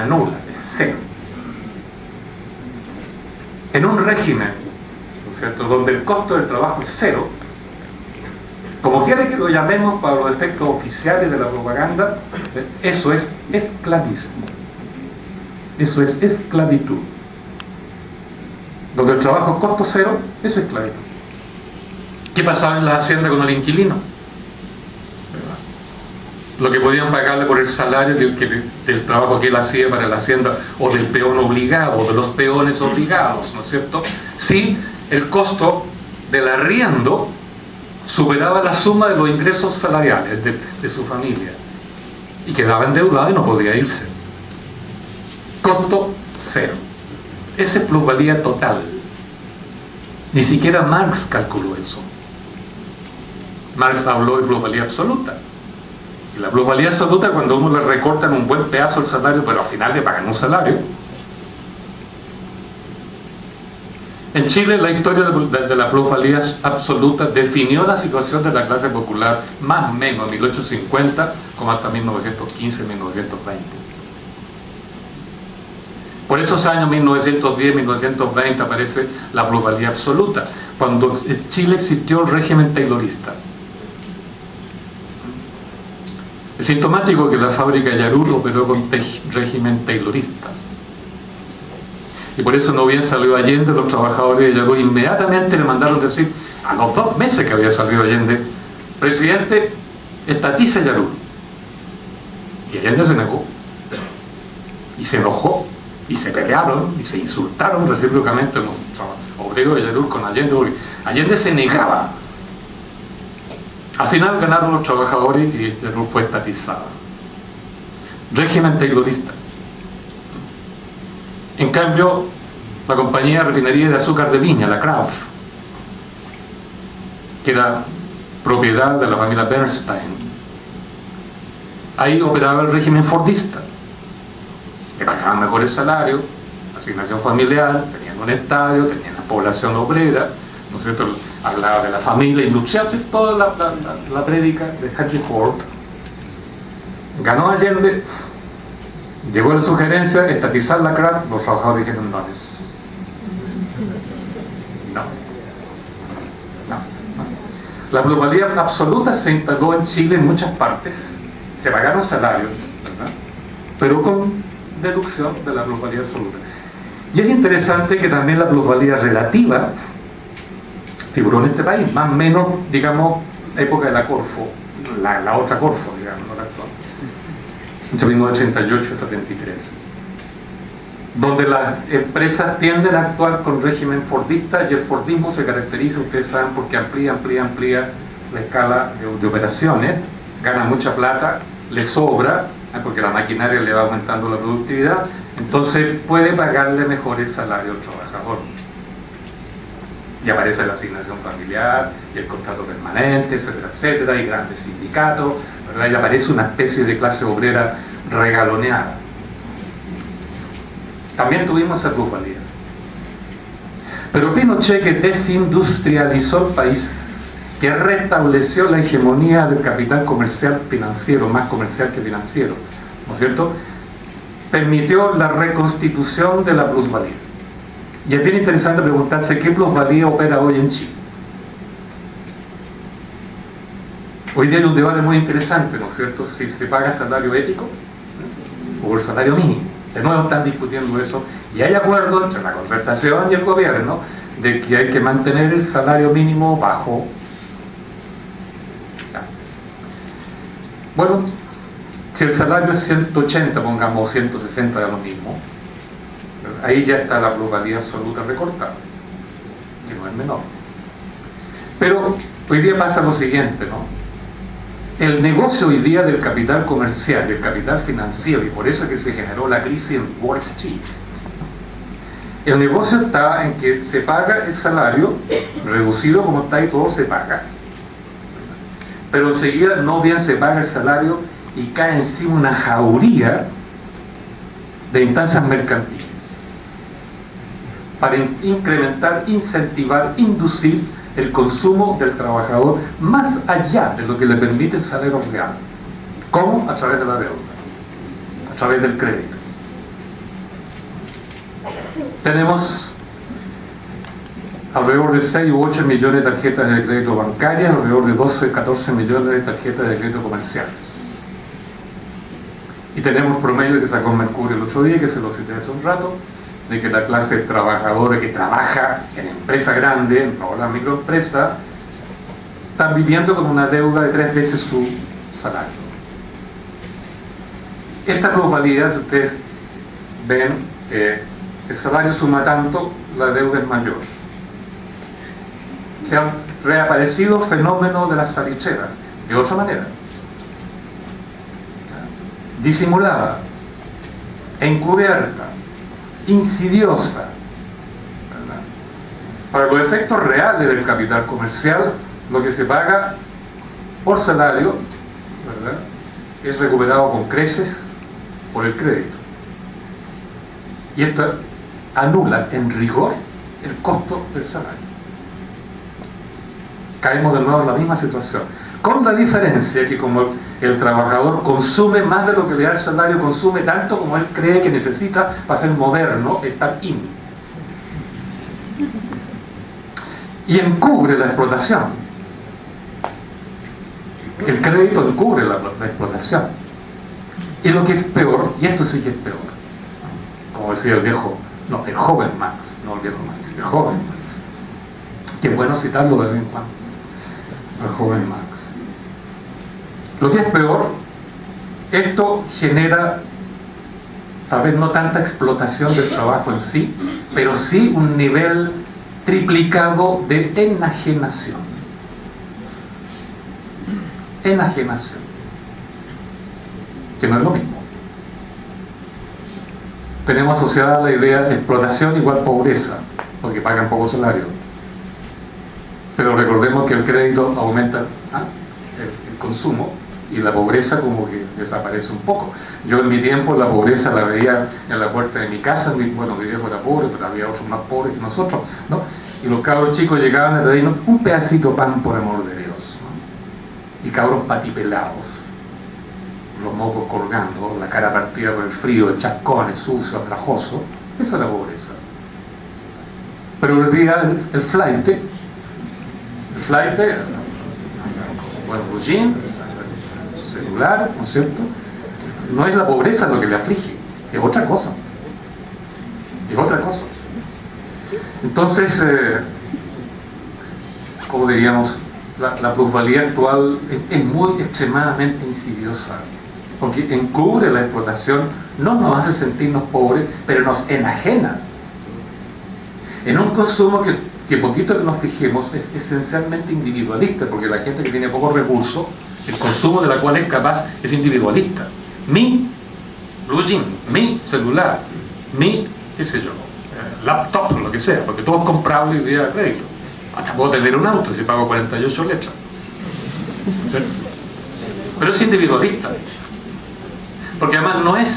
nula, es cero. En un régimen, ¿no es cierto?, donde el costo del trabajo es cero, como quiera que lo llamemos para los efectos oficiales de la propaganda, eso es esclavismo. Eso es esclavitud. Donde el trabajo es costo cero, eso es esclavitud. ¿Qué pasaba en la hacienda con el inquilino? Lo que podían pagarle por el salario del trabajo que él hacía para la hacienda, o del peón obligado, o de los peones obligados, ¿no es cierto? Si el costo del arriendo superaba la suma de los ingresos salariales de su familia, y quedaba endeudado y no podía irse. Costo cero. Esa es plusvalía total. Ni siquiera Marx calculó eso. Marx habló de plusvalía absoluta. Y la plusvalía absoluta, cuando uno le recortan un buen pedazo del salario, pero al final le pagan un salario. En Chile, la historia de la plusvalía absoluta definió la situación de la clase popular más o menos en 1850 como hasta 1915, 1920. Por esos años 1910, 1920 aparece la plusvalía absoluta, cuando en Chile existió el régimen taylorista. Es sintomático que la fábrica Yarur operó con régimen taylorista. Y por eso no bien salió Allende, los trabajadores de Yarur inmediatamente le mandaron decir, a los 2 meses que había salido Allende, presidente, estatiza Yarur. Y Allende se negó. Y se enojó. Y se pelearon y se insultaron recíprocamente los obreros de Yarur con Allende, porque Allende se negaba. Al final ganaron los trabajadores y Yarur fue estatizada. Régimen taylorista. En cambio, la compañía refinería de azúcar de Viña, la Kraft, que era propiedad de la familia Bernstein, ahí operaba el régimen fordista, que pagaban mejores salarios, asignación familiar, tenían un estadio, tenían la población obrera, ¿no es cierto? Hablaba de la familia industrial, toda la prédica de Henry Ford. Ganó Allende, llegó la sugerencia, estatizar la Kraft, los trabajadores dijeron no. La plusvalía absoluta se instaló en Chile en muchas partes, se pagaron salarios, ¿verdad?, pero con deducción de la plusvalía absoluta. Y es interesante que también la plusvalía relativa figuró en este país, más o menos, digamos, época de la Corfo, la otra Corfo, digamos, no la actual, entre 1988 y 73, donde las empresas tienden a actuar con régimen fordista, y el fordismo se caracteriza, ustedes saben, porque amplía la escala de operaciones, gana mucha plata, le sobra, porque la maquinaria le va aumentando la productividad, entonces puede pagarle mejores salarios al trabajador. Y aparece la asignación familiar, y el contrato permanente, etcétera, etcétera, y grandes sindicatos, ¿verdad? Y aparece una especie de clase obrera regaloneada. También tuvimos esa plusvalía. Pero Pinochet, que desindustrializó el país, que restableció la hegemonía del capital comercial financiero, más comercial que financiero, ¿no es cierto?, permitió la reconstitución de la plusvalía. Y es bien interesante preguntarse qué plusvalía opera hoy en Chile. Hoy día hay un debate muy interesante, ¿no es cierto?, si se paga salario ético o el salario mínimo. De nuevo están discutiendo eso, y hay acuerdo entre la Concertación y el gobierno de que hay que mantener el salario mínimo bajo. Bueno, si el salario es 180, pongamos 160, de lo mismo, ahí ya está la plusvalía absoluta recortada, que no es menor. Pero hoy día pasa lo siguiente, ¿no? El negocio hoy día del capital comercial, del capital financiero, y por eso es que se generó la crisis en Wall Street, el negocio está en que se paga el salario reducido como está y todo se paga, pero enseguida no bien se paga el salario y cae encima una jauría de instancias mercantiles para incrementar, incentivar, inducir el consumo del trabajador más allá de lo que le permite el salario real. ¿Cómo? A través de la deuda, a través del crédito. tenemos alrededor de 6 u 8 millones de tarjetas de crédito bancarias, alrededor de 12 o 14 millones de tarjetas de crédito comerciales. Y tenemos promedio que sacó Mercurio el otro día, que se lo cité hace un rato, de que la clase trabajadora que trabaja en empresa grande, no la microempresa, están viviendo con una deuda de 3 veces su salario. Esta globalidad, si ustedes ven, el salario suma tanto, la deuda es mayor. Se han reaparecido fenómenos de las salicheras, de otra manera, disimulada, encubierta, insidiosa, ¿verdad? Para los efectos reales del capital comercial, lo que se paga por salario, ¿verdad?, es recuperado con creces por el crédito. Y esto anula en rigor el costo del salario. Caemos de nuevo en la misma situación, con la diferencia que como el trabajador consume más de lo que le da el salario, consume tanto como él cree que necesita para ser moderno, estar in. Y encubre la explotación. El crédito encubre la explotación. Y lo que es peor, y esto sí que es peor, como decía el viejo, no, el joven Marx, no el viejo Marx, el joven Marx. Que es bueno citarlo de vez en cuando, el joven Marx. Lo que es peor, esto genera, tal vez no tanta explotación del trabajo en sí, pero sí un nivel triplicado de enajenación. Enajenación, que no es lo mismo. Tenemos asociada la idea de explotación igual pobreza, porque pagan poco salario. Pero recordemos que el crédito aumenta el consumo y la pobreza como que desaparece un poco. Yo en mi tiempo la pobreza la veía en la puerta de mi casa. Bueno, mi viejo era pobre, pero había otros más pobres que nosotros, ¿no? Y los cabros chicos llegaban a pedirnos un pedacito de pan, por amor de Dios, ¿no? Y cabros patipelados, los mocos colgando, la cara partida por el frío, el chascones, sucio, atrajoso. Esa es la pobreza. Pero hoy día el flaite, bueno, bullín, celular, ¿no es cierto? No es la pobreza lo que le aflige, es otra cosa. Es otra cosa. Entonces, como diríamos, la plusvalía actual es muy extremadamente insidiosa, porque encubre la explotación, no nos hace sentirnos pobres, pero nos enajena en un consumo que poquito que nos fijemos es esencialmente individualista, porque la gente que tiene pocos recursos, el consumo de la cual es capaz es individualista. Mi blue jean, mi celular, mi, qué sé yo, laptop, lo que sea, porque todo es comprable hoy día de crédito. Hasta puedo tener un auto si pago 48 letras. ¿Sí? Pero es individualista, porque además no es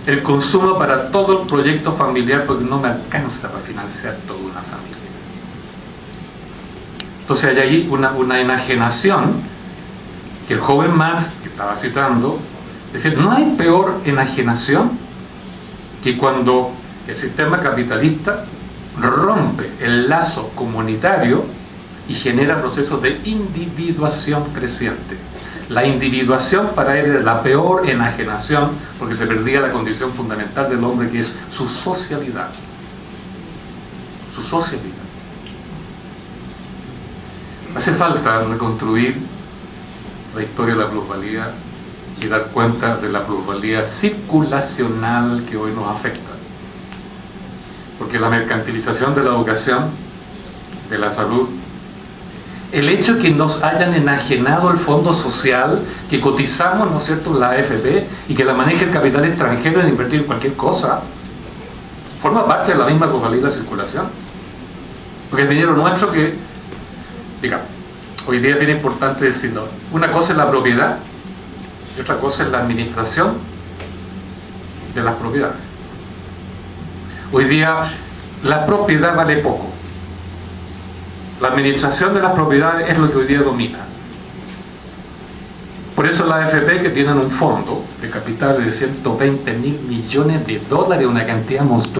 el consumo para todo el proyecto familiar, porque no me alcanza para financiar toda una familia. Entonces hay ahí una enajenación que el joven Marx, que estaba citando, es decir, no hay peor enajenación que cuando el sistema capitalista rompe el lazo comunitario y genera procesos de individuación creciente. La individuación para él es la peor enajenación, porque se perdía la condición fundamental del hombre, que es su socialidad. Su socialidad. Hace falta reconstruir la historia de la plusvalía y dar cuenta de la plusvalía circulacional que hoy nos afecta. Porque la mercantilización de la educación, de la salud, el hecho que nos hayan enajenado el fondo social, que cotizamos, ¿no es cierto?, la AFP, y que la maneje el capital extranjero en invertir en cualquier cosa, forma parte de la misma plusvalía de circulación. Porque el dinero nuestro que, digamos, hoy día es bien importante decirlo, una cosa es la propiedad y otra cosa es la administración de las propiedades. Hoy día la propiedad vale poco. La administración de las propiedades es lo que hoy día domina. Por eso la AFP, que tienen un fondo de capital de $120.000 millones, una cantidad monstruosa,